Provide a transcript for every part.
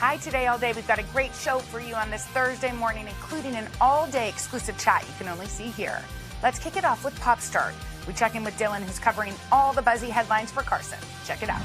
Hi, Today All Day. We've got a great show for you on this Thursday morning, including an all-day exclusive chat you can only see here. Let's kick it off with Pop Star. We check in with Dylan, who's covering all the buzzy headlines for Carson. Check it out.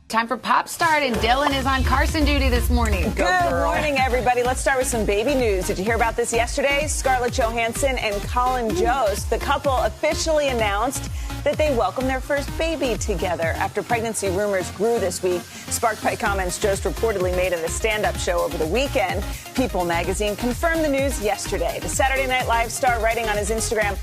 Time for Pop Start, and Dylan is on Carson duty this morning. Good morning, everybody. Let's start with some baby news. Did you hear about this yesterday? Scarlett Johansson and Colin Jost, the couple, officially announced that they welcomed their first baby together after pregnancy rumors grew this week, sparked by comments Jost reportedly made at a stand-up show over the weekend. People magazine confirmed the news yesterday. The Saturday Night Live star writing on his Instagram,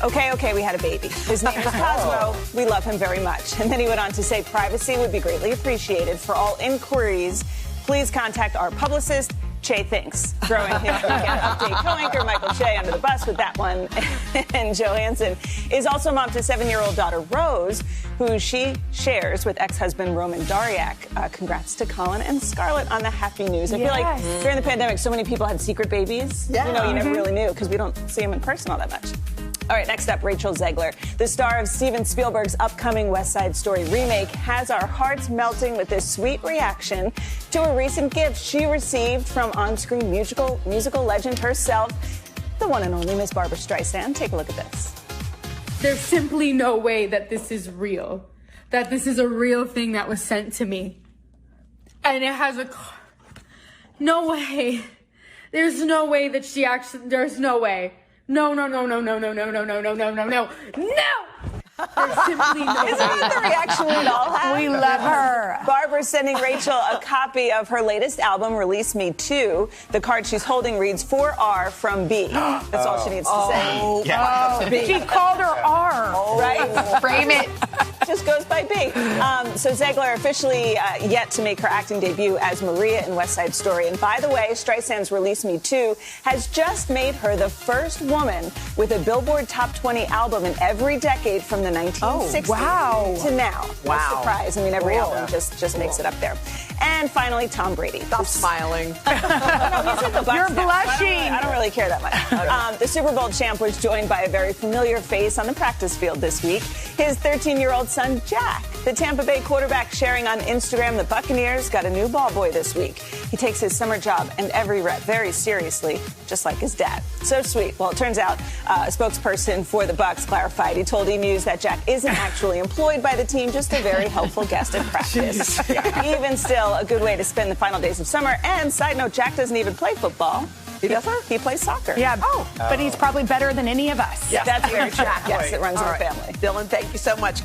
Okay, we had a baby. His name is Cosmo. We love him very much. And then he went on to say privacy would be greatly appreciated. For all inquiries, please contact our publicist, Che Thinks. Throwing his weekend update co-anchor Michael Che under the bus with that one. And Johansson is also mom to 7-year-old daughter Rose, who she shares with ex-husband Roman Dariak. Congrats to Colin and Scarlett on the happy news. I feel like during the pandemic, so many people had secret babies. Yeah. You know, you never really knew because we don't see them in person all that much. All right, next up, Rachel Zegler, the star of Steven Spielberg's upcoming West Side Story remake, has our hearts melting with this sweet reaction to a recent gift she received from on-screen musical legend herself, the one and only Miss Barbra Streisand. Take a look at this. There's simply no way that this is real, that this is a real thing that was sent to me. And it has no way. There's no way that she actually, there's no way. No. There's simply no way. Isn't that the reaction we all have? We love her. Barbara's sending Rachel a copy of her latest album, Release Me 2. The card she's holding reads 4R from B. That's all she needs to say. She called her R. Right? Frame it. Just goes by B. So Zegler officially yet to make her acting debut as Maria in West Side Story. And by the way, Streisand's Release Me 2 has just made her the first woman with a Billboard Top 20 album in every decade from the 1960s to now. No surprise. I mean, every album just makes it up there. And finally, Tom Brady. Stop smiling. You're blushing. I don't really care that much. The Super Bowl champ was joined by a very familiar face on the practice field this week. His 13-year-old son, Jack. The Tampa Bay quarterback sharing on Instagram the Buccaneers got a new ball boy this week. He takes his summer job and every rep very seriously, just like his dad. So sweet. Well, it turns out a spokesperson for the Bucs clarified. He told E-News that Jack isn't actually employed by the team, just a very helpful guest at practice. Even still, a good way to spend the final days of summer. And side note, Jack doesn't even play football. He doesn't? He plays soccer. Yeah. But he's probably better than any of us. Yeah. That's very true. Yes, it runs in the family. Dylan, thank you so much.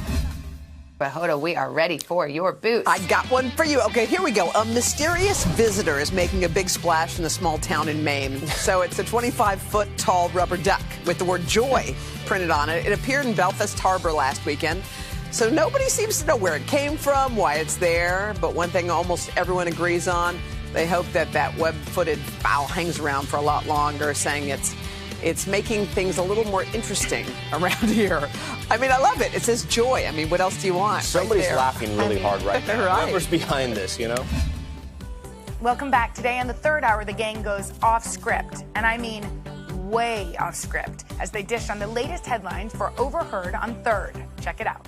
But Hoda, we are ready for your boost. I got one for you. Okay, here we go. A mysterious visitor is making a big splash in a small town in Maine. So it's a 25-foot tall rubber duck with the word joy printed on it. It appeared in Belfast Harbor last weekend. So nobody seems to know where it came from, why it's there. But one thing almost everyone agrees on, they hope that that web-footed fowl hangs around for a lot longer, saying it's making things a little more interesting around here. I mean, I love it. It says joy. I mean, what else do you want? Somebody's laughing really hard right now. Right. Whoever's behind this, you know? Welcome back. Today in the third hour, the gang goes off script. And I mean way off script as they dish on the latest headlines for Overheard on Third. Check it out.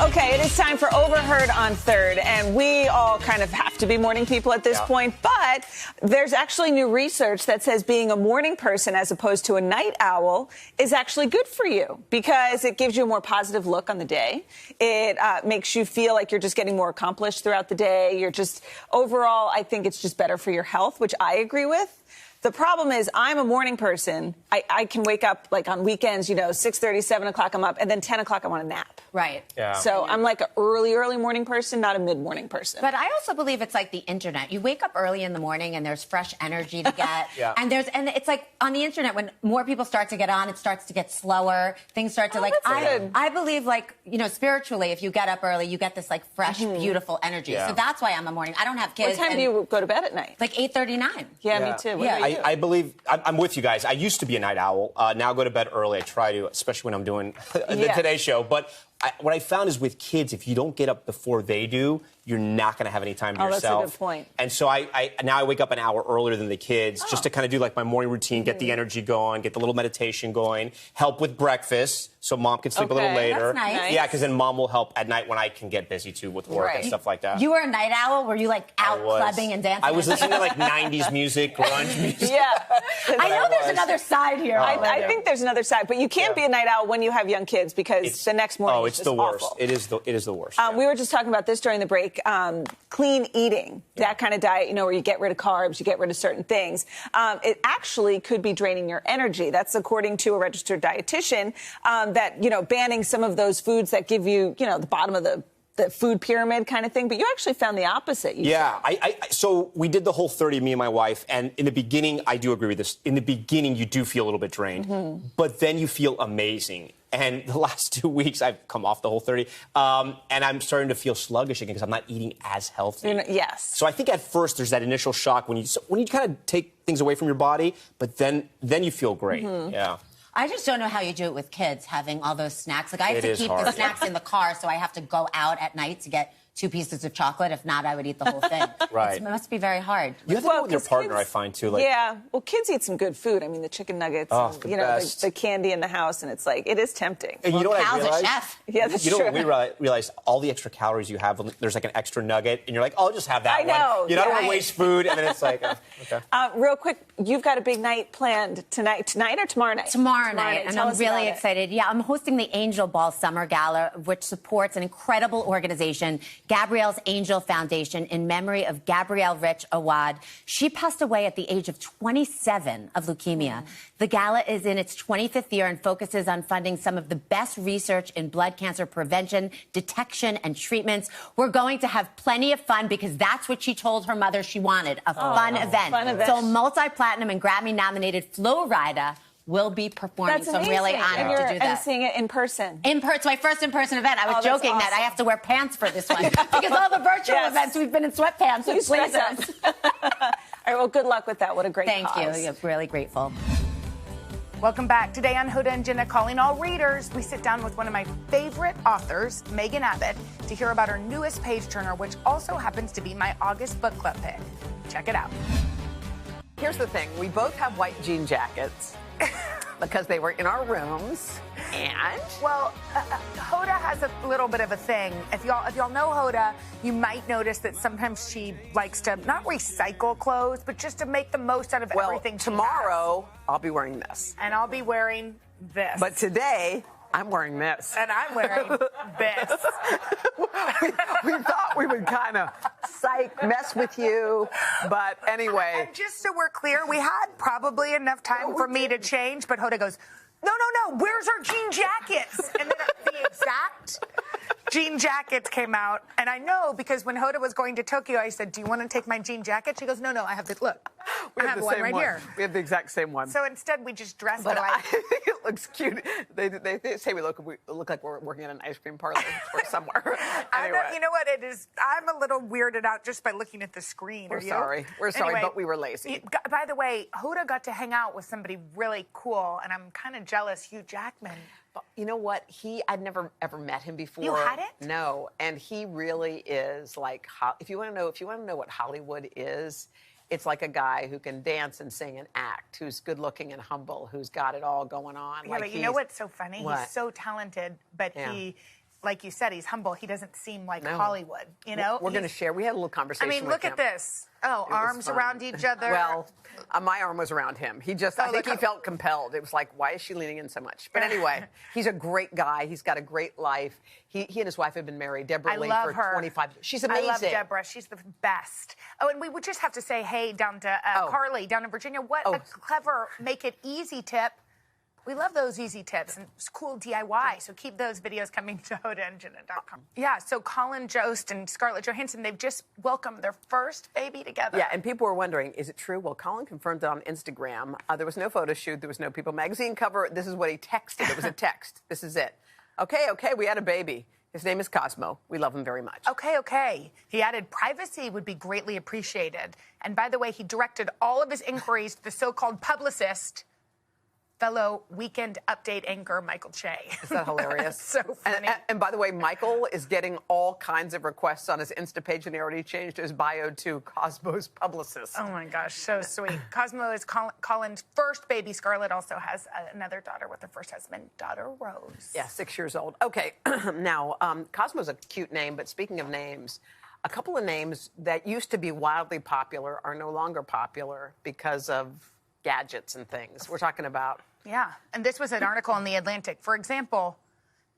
Okay, it is time for Overheard on Third, and we all kind of have to be morning people at this point, but there's actually new research that says being a morning person as opposed to a night owl is actually good for you because it gives you a more positive look on the day. It makes you feel like you're just getting more accomplished throughout the day. You're just, overall, I think it's just better for your health, which I agree with. The problem is I'm a morning person. I can wake up like on weekends, 6:30, 7 o'clock I'm up, and then 10 o'clock I want to nap. Right. Yeah. So I'm like an early morning person, not a mid-morning person. But I also believe it's like the internet. You wake up early in the morning and there's fresh energy to get. And it's like on the internet when more people start to get on, it starts to get slower. Things start to I believe spiritually, if you get up early, you get this like fresh, beautiful energy. Yeah. So that's why I'm a morning. I don't have kids. What time do you go to bed at night? Like 8:39. Yeah, me too. I believe I'm with you guys. I used to be a night owl. Now I go to bed early. I try to, especially when I'm doing the Today Show. But what I found is with kids, if you don't get up before they do, you're not going to have any time to yourself. That's a good point. And so now I wake up an hour earlier than the kids just to kind of do like my morning routine, get the energy going, get the little meditation going, help with breakfast so mom can sleep a little later. That's nice. Yeah, because then mom will help at night when I can get busy too with work and stuff like that. You were a night owl? Were you like out clubbing and dancing? I was listening to like 90s music, grunge music. Yeah. I know there's another side here. I think there's another side, but you can't be a night owl when you have young kids because the next morning it's just the worst. awful. It is the worst. We were just talking about this during the break. Clean eating, that kind of diet, where you get rid of carbs, you get rid of certain things. It actually could be draining your energy. That's according to a registered dietitian, that, banning some of those foods that give you, the bottom of the food pyramid kind of thing. But you actually found the opposite. So we did the whole 30, me and my wife. And in the beginning, I do agree with this. In the beginning, you do feel a little bit drained. But then you feel amazing. And the last 2 weeks, I've come off the whole 30. And I'm starting to feel sluggish again because I'm not eating as healthy. Yes. So I think at first there's that initial shock when you kind of take things away from your body. But then you feel great. Yeah. I just don't know how you do it with kids, having all those snacks. Like, I have to keep the snacks in the car, so I have to go out at night to get 2 pieces of chocolate. If not, I would eat the whole thing. Right. It must be very hard. You have to go with your partner, I find, too. Well, kids eat some good food. I mean, the chicken nuggets, and, the candy in the house, and it's like, it is tempting. And you know what I realized? A chef. Yeah, that's true. You know what we realized? All the extra calories you have, there's like an extra nugget, and you're like, I'll just have that one. I know. You don't want to waste food, and then it's like, okay. Real quick, you've got a big night planned tonight or tomorrow night? Tomorrow night, and I'm really excited. Yeah, I'm hosting the Angel Ball Summer Gala, which supports an incredible organization, Gabrielle's Angel Foundation, in memory of Gabrielle Rich Awad. She passed away at the age of 27 of leukemia. The gala is in its 25th year and focuses on funding some of the best research in blood cancer prevention, detection, and treatments. We're going to have plenty of fun because that's what she told her mother she wanted, a fun event. So multi-platinum and Grammy-nominated Flo Rida will be performing. So I'm really honored to do that. And seeing it in person. It's my first in-person event. I was joking that I have to wear pants for this one because all the virtual events we've been in sweatpants with blazers. All right, well, good luck with that. What a great cause. Thank you. I'm really grateful. Welcome back. Today on Hoda and Jenna Calling All Readers, we sit down with one of my favorite authors, Megan Abbott, to hear about her newest page-turner, which also happens to be my August book club pick. Check it out. Here's the thing. We both have white jean jackets because they were in our rooms. And? Well, Hoda has a little bit of a thing. If y'all know Hoda, you might notice that sometimes she likes to not recycle clothes, but just to make the most out of everything she tomorrow, I'll be wearing this. And I'll be wearing this. But today, I'm wearing this. And I'm wearing this. we thought we would kind of mess with you, but anyway. And just so we're clear, we had probably enough time for me to change, but Hoda goes, no, where's our jean jackets? And then the exact jean jackets came out. And I know because when Hoda was going to Tokyo, I said, do you want to take my jean jacket? She goes, no, I have this. Look, I have one right here. We have the exact same one. So instead, we just dressed but alike. I think it looks cute. They say we look like we're working at an ice cream parlor or somewhere. Anyway. You know what it is? I'm a little weirded out just by looking at the screen. We're sorry, but we were lazy. By the way, Hoda got to hang out with somebody really cool, and I'm kind of jealous, Hugh Jackman. You know what? I'd never ever met him before. You hadn't? No, and he really is like. If you want to know what Hollywood is, it's like a guy who can dance and sing and act, who's good looking and humble, who's got it all going on. Yeah, but you know what's so funny? What? He's so talented, but he. Like you said, he's humble. He doesn't seem like Hollywood, you know? We're going to share. We had a little conversation with him. Look at this. Oh, arms around each other. Well, my arm was around him. I think he felt compelled. It was like, why is she leaning in so much? But anyway, he's a great guy. He's got a great life. He and his wife have been married, Deborah Lee, for 25 years. She's amazing. I love Deborah. She's the best. Oh, and we would just have to say, hey, down to Carly, down in Virginia. What a clever make it easy tip. We love those easy tips and it's cool DIY, so keep those videos coming to hodaandjenna.com. Yeah, so Colin Jost and Scarlett Johansson, they've just welcomed their first baby together. Yeah, and people were wondering, is it true? Well, Colin confirmed it on Instagram. There was no photo shoot. There was no People magazine cover. This is what he texted. It was a text. This is it. Okay, we had a baby. His name is Cosmo. We love him very much. Okay. He added privacy would be greatly appreciated. And by the way, he directed all of his inquiries to the so-called publicist fellow Weekend Update anchor Michael Che. Is that hilarious? So funny. And by the way, Michael is getting all kinds of requests on his Insta page, and he already changed his bio to Cosmo's publicist. Oh my gosh, so sweet. Cosmo is Colin's first baby. Scarlett also has another daughter with her first husband, daughter Rose. Yeah, 6 years old. Okay, now, Cosmo's a cute name, but speaking of names, a couple of names that used to be wildly popular are no longer popular because of gadgets and things. We're talking about... Yeah, and this was an article in The Atlantic. For example,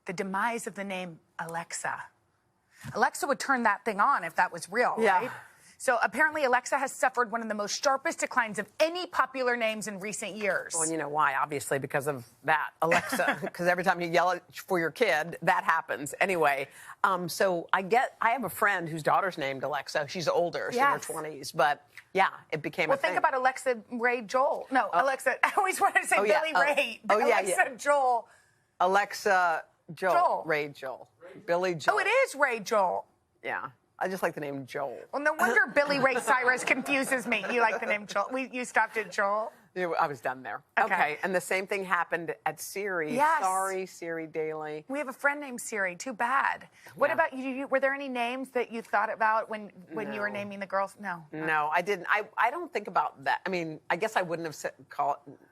the demise of the name Alexa. Alexa would turn that thing on if that was real, right? So apparently Alexa has suffered one of the most sharpest declines of any popular names in recent years. Well, you know why? Obviously because of that, Alexa. Because every time you yell for your kid, that happens. Anyway, so I have a friend whose daughter's named Alexa. She's older. She's in her 20s. But, yeah, it became a thing. Well, think about Alexa Ray Joel. No, Alexa. I always wanted to say Billy Ray. Alexa Joel. Alexa Joel. Ray Joel. Billy Joel. Oh, it is Ray Joel. Yeah. I just like the name Joel. Well, no wonder Billy Ray Cyrus confuses me. You like the name Joel. You stopped at Joel? I was done there. Okay. And the same thing happened at Siri. Yes. Sorry, Siri Daly. We have a friend named Siri. Too bad. What about you? Were there any names that you thought about when you were naming the girls? No. No, I didn't. I don't think about that. I mean, I guess I wouldn't have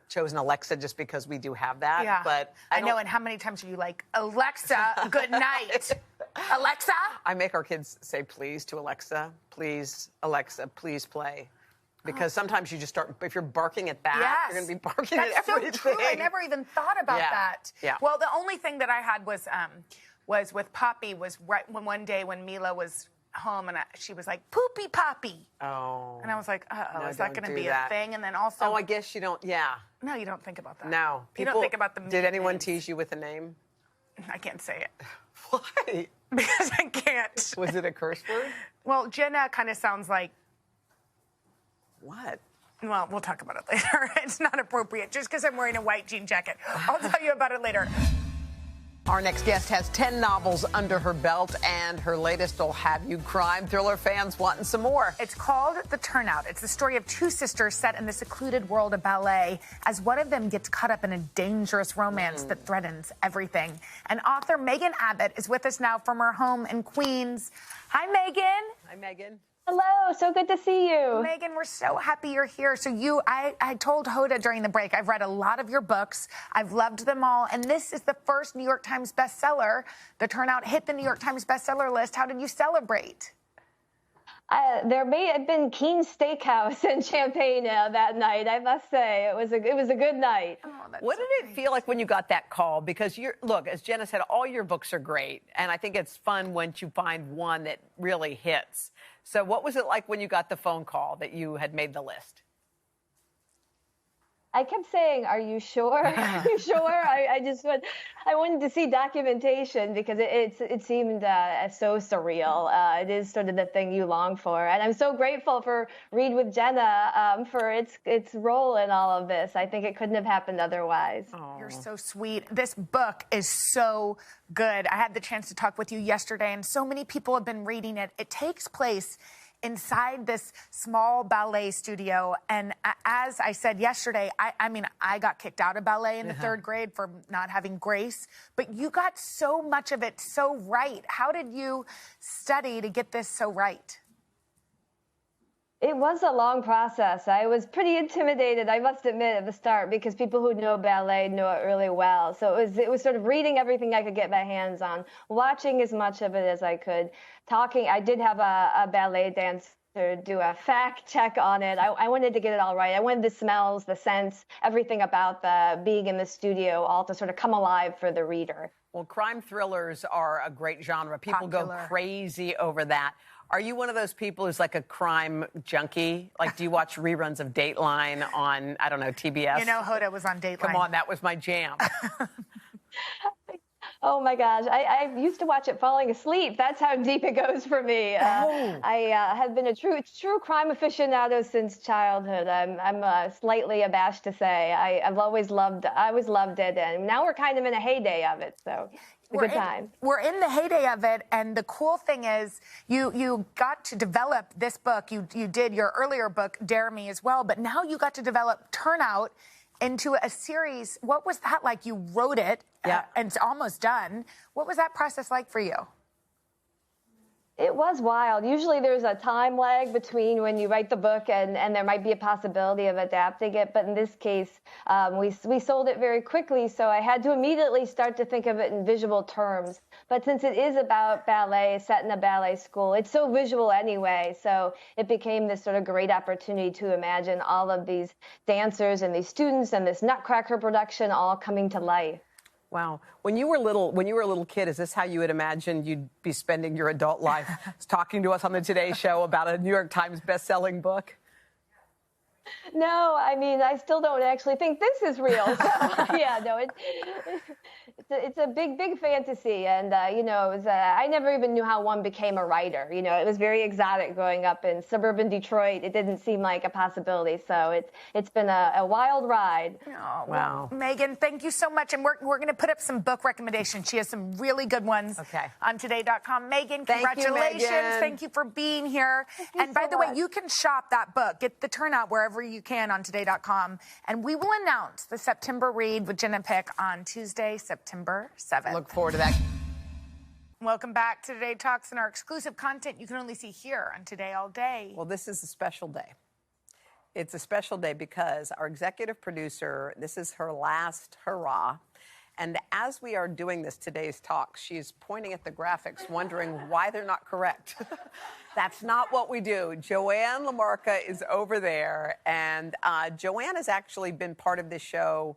chosen Alexa just because we do have that. Yeah. But I know. And how many times are you like, Alexa, good night? Alexa? I make our kids say please to Alexa. Please, Alexa, please play. Because sometimes you just start, if you're barking at that, you're going to be barking at everything. That's so true. I never even thought about that. Yeah. Well, the only thing that I had was with Poppy was right when one day when Mila was home and she was like, Poopy Poppy. Oh. And I was like, uh-oh, is that going to be that. a thing? And then also... Oh, I guess you don't, No, you don't think about that. No. You don't think about the Did anyone names. tease you with a name? I can't say it. Why? Because I can't. Was it a curse word? Well, Jenna kind of sounds like... What? Well, we'll talk about it later. It's not appropriate just because I'm wearing a white jean jacket. I'll tell you about it later. Our next guest has 10 novels under her belt, and her latest will have you crime thriller fans wanting some more. It's called The Turnout. It's the story of two sisters set in the secluded world of ballet as one of them gets caught up in a dangerous romance that threatens everything. And author Megan Abbott is with us now from her home in Queens. Hi, Megan. Hi, Megan. Hello, so good to see you. Megan, we're so happy you're here. So I told Hoda during the break, I've read a lot of your books. I've loved them all. And this is the first New York Times bestseller. The Turnout hit the New York Times bestseller list. How did you celebrate? There may have been Keen's Steakhouse and champagne that night. I must say, it was a good night. Oh, what did it feel like when you got that call? Because look, as Jenna said, all your books are great, and I think it's fun once you find one that really hits. So, what was it like when you got the phone call that you had made the list? I kept saying, "Are you sure? Are you sure?" I wanted to see documentation because it seemed so surreal. It is sort of the thing you long for, and I'm so grateful for Read with Jenna for its role in all of this. I think it couldn't have happened otherwise. Oh. You're so sweet. This book is so good. I had the chance to talk with you yesterday, and so many people have been reading it. It takes place inside this small ballet studio. And as I said yesterday, I got kicked out of ballet in the third grade for not having grace. But you got so much of it so right. How did you study to get this so right? It was a long process. I was pretty intimidated, I must admit, at the start, because people who know ballet know it really well. So it was sort of reading everything I could get my hands on, watching as much of it as I could, talking. I did have a ballet dancer do a fact check on it. I wanted to get it all right. I wanted the smells, the scents, everything about the being in the studio all to sort of come alive for the reader. Well, crime thrillers are a great genre. People go crazy over that. Are you one of those people who's like a crime junkie? Like, do you watch reruns of Dateline on, I don't know, TBS? You know, Hoda was on Dateline. Come on, that was my jam. Oh, my gosh. I used to watch it falling asleep. That's how deep it goes for me. I have been a true crime aficionado since childhood. I'm slightly abashed to say. I always loved it. And now we're kind of in a heyday of it. So it's a good time. We're in the heyday of it. And the cool thing is you got to develop this book. You did your earlier book, Dare Me, as well. But now you got to develop Turnout. into a series. What was that like? You wrote it, and it's almost done. What was that process like for you? It was wild. Usually there's a time lag between when you write the book and there might be a possibility of adapting it. But in this case, we sold it very quickly, so I had to immediately start to think of it in visual terms. But since it is about ballet, set in a ballet school, it's so visual anyway. So it became this sort of great opportunity to imagine all of these dancers and these students and this Nutcracker production all coming to life. Wow. When you were a little kid, is this how you had imagined you'd be spending your adult life, talking to us on the Today Show about a New York Times best-selling book? No, I mean, I still don't actually think this is real. So, yeah, no, it's a big fantasy. And, you know, it was, I never even knew how one became a writer. You know, it was very exotic growing up in suburban Detroit. It didn't seem like a possibility. So it's been a wild ride. Oh, wow. Megan, thank you so much. And we're going to put up some book recommendations. She has some really good ones on today.com. Megan, congratulations. Thank you for being here. And by the way, you can shop that book. Get the turnout wherever you can on today.com. And we will announce the September read with Jenna Pick on Tuesday, September 7th. Look forward to that. Welcome back to Today Talks and our exclusive content you can only see here on Today All Day. Well, this is a special day. It's a special day because our executive producer, this is her last hurrah. And as we are doing this Today's Talks, she's pointing at the graphics, wondering why they're not correct. That's not what we do. Joanne LaMarca is over there, and Joanne has actually been part of this show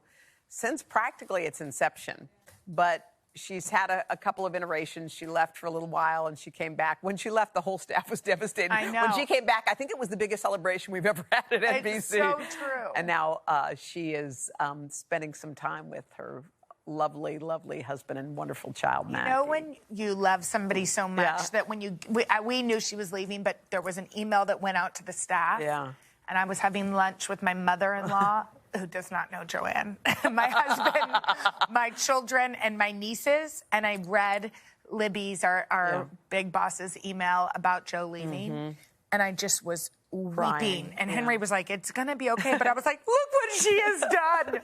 since practically its inception. But she's had a couple of iterations. She left for a little while, and she came back. When she left, the whole staff was devastated. I know. When she came back, I think it was the biggest celebration we've ever had at NBC. It's so true. And now she is spending some time with her lovely, lovely husband and wonderful child, Matt. You know when you love somebody so much that when we knew she was leaving, but there was an email that went out to the staff. Yeah. And I was having lunch with my mother-in-law, who does not know Joanne, my husband, my children, and my nieces. And I read Libby's, our big boss's email about Joe leaving. And I just was weeping. And Henry was like, it's going to be okay. But I was like, look what she has done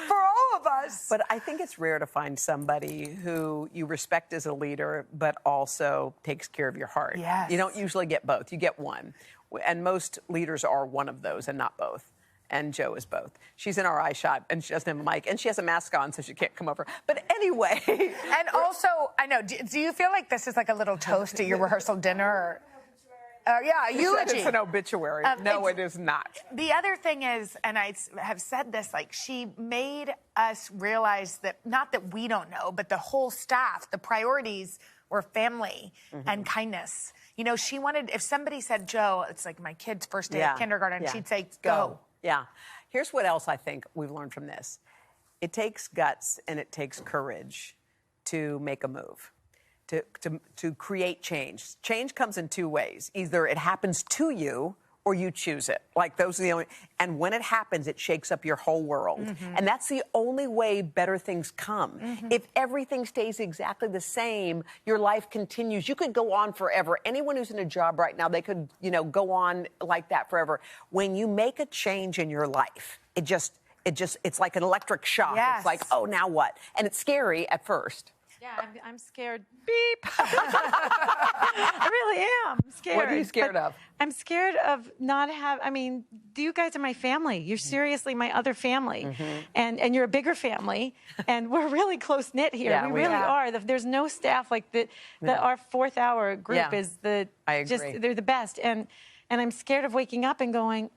for all of us. But I think it's rare to find somebody who you respect as a leader, but also takes care of your heart. Yes. You don't usually get both. You get one. And most leaders are one of those and not both. And Joe is both. She's in our eye shot, and she doesn't have a mic, and she has a mask on, so she can't come over. But anyway. And also, I know, do you feel like this is like a little toast at your rehearsal dinner? Or, yeah, a eulogy. It's an obituary. No, it is not. The other thing is, and I have said this, like, she made us realize that, not that we don't know, but the whole staff, the priorities were family and kindness. You know, she wanted, if somebody said, Joe, it's like my kid's first day of kindergarten, she'd say, go. Yeah. Here's what else I think we've learned from this. It takes guts and it takes courage to make a move. To create change. Change comes in two ways. Either it happens to you or you choose it. Like those are the only, and when it happens, it shakes up your whole world. And that's the only way better things come. If everything stays exactly the same, your life continues. You could go on forever. Anyone who's in a job right now, they could, you know, go on like that forever. When you make a change in your life, it's like an electric shock. Yes. It's like, oh, now what? And it's scary at first. Yeah, I'm scared. Beep. I really am scared. What are you scared of? I'm scared of not I mean, you guys are my family. You're seriously my other family. And you're a bigger family. And we're really close-knit here. Yeah, we really are. There's no staff like that. Our fourth-hour group is I agree. they're the best. And I'm scared of waking up and going,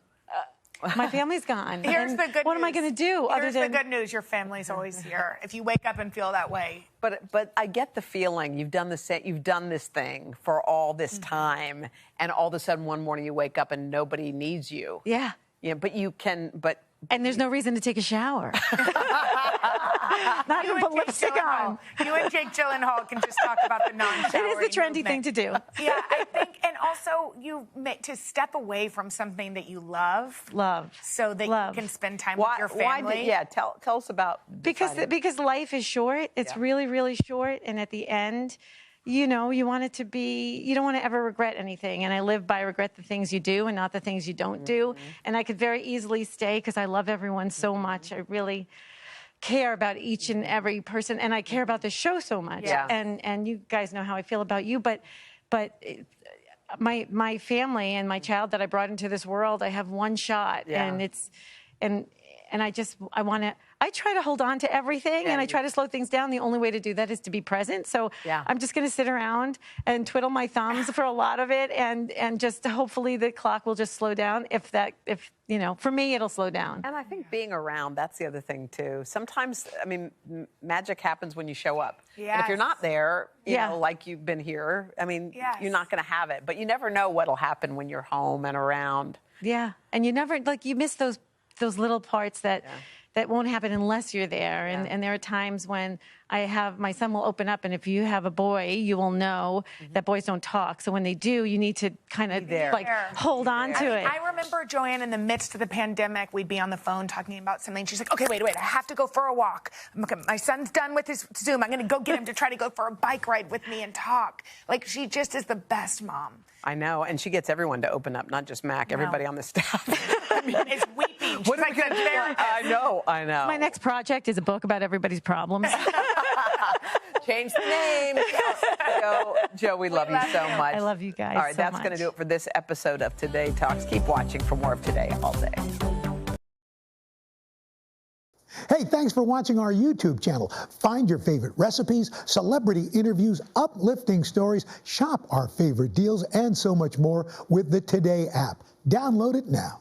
my family's gone. Here's the good news. What am I going to do Here's the good news. Your family's always here. If you wake up and feel that way. But I get the feeling you've done this thing for all this time, and all of a sudden one morning you wake up and nobody needs you. Yeah. Yeah, but you can. And there's no reason to take a shower. Not even put lipstick on. You and Jake Gyllenhaal can just talk about the non-showering. It is the trendy thing to do. Yeah, I think, and also to step away from something that you love. So that you can spend time with your family. Tell us about because life is short. It's really, really short. And at the end, you know, you want it to be, you don't want to ever regret anything. And I live by regret the things you do and not the things you don't do. And I could very easily stay because I love everyone so much. I really care about each and every person, and I care about the show so much. Yeah. And you guys know how I feel about you, but my family and my child that I brought into this world, I have one shot, and it's I try to hold on to everything, and I try to slow things down. The only way to do that is to be present. So I'm just going to sit around and twiddle my thumbs for a lot of it, and just hopefully the clock will just slow down. If you know, for me, it'll slow down. And I think being around, that's the other thing too. Sometimes, I mean, magic happens when you show up. And if you're not there, you know, like you've been here, I mean, you're not going to have it. But you never know what'll happen when you're home and around. Yeah, and you never, like, you miss those little parts that won't happen unless you're there. And there are times when my son will open up, and if you have a boy, you will know that boys don't talk. So when they do, you need to kind of like hold on to it. I remember Joanne in the midst of the pandemic, we'd be on the phone talking about something. She's like, okay, wait, I have to go for a walk. My son's done with his Zoom. I'm going to go get him to try to go for a bike ride with me and talk. Like, she just is the best mom. I know, and she gets everyone to open up, not just Mac, everybody on the staff. I mean, it's weeping. She's like a therapist. I know. My next project is a book about everybody's problems. Change the name. Joe, we love you so much. I love you guys. All right, so that's much. going to do it for this episode of Today Talks. Keep watching for more of Today all day. Hey, thanks for watching our YouTube channel. Find your favorite recipes, celebrity interviews, uplifting stories, shop our favorite deals, and so much more with the Today app. Download it now.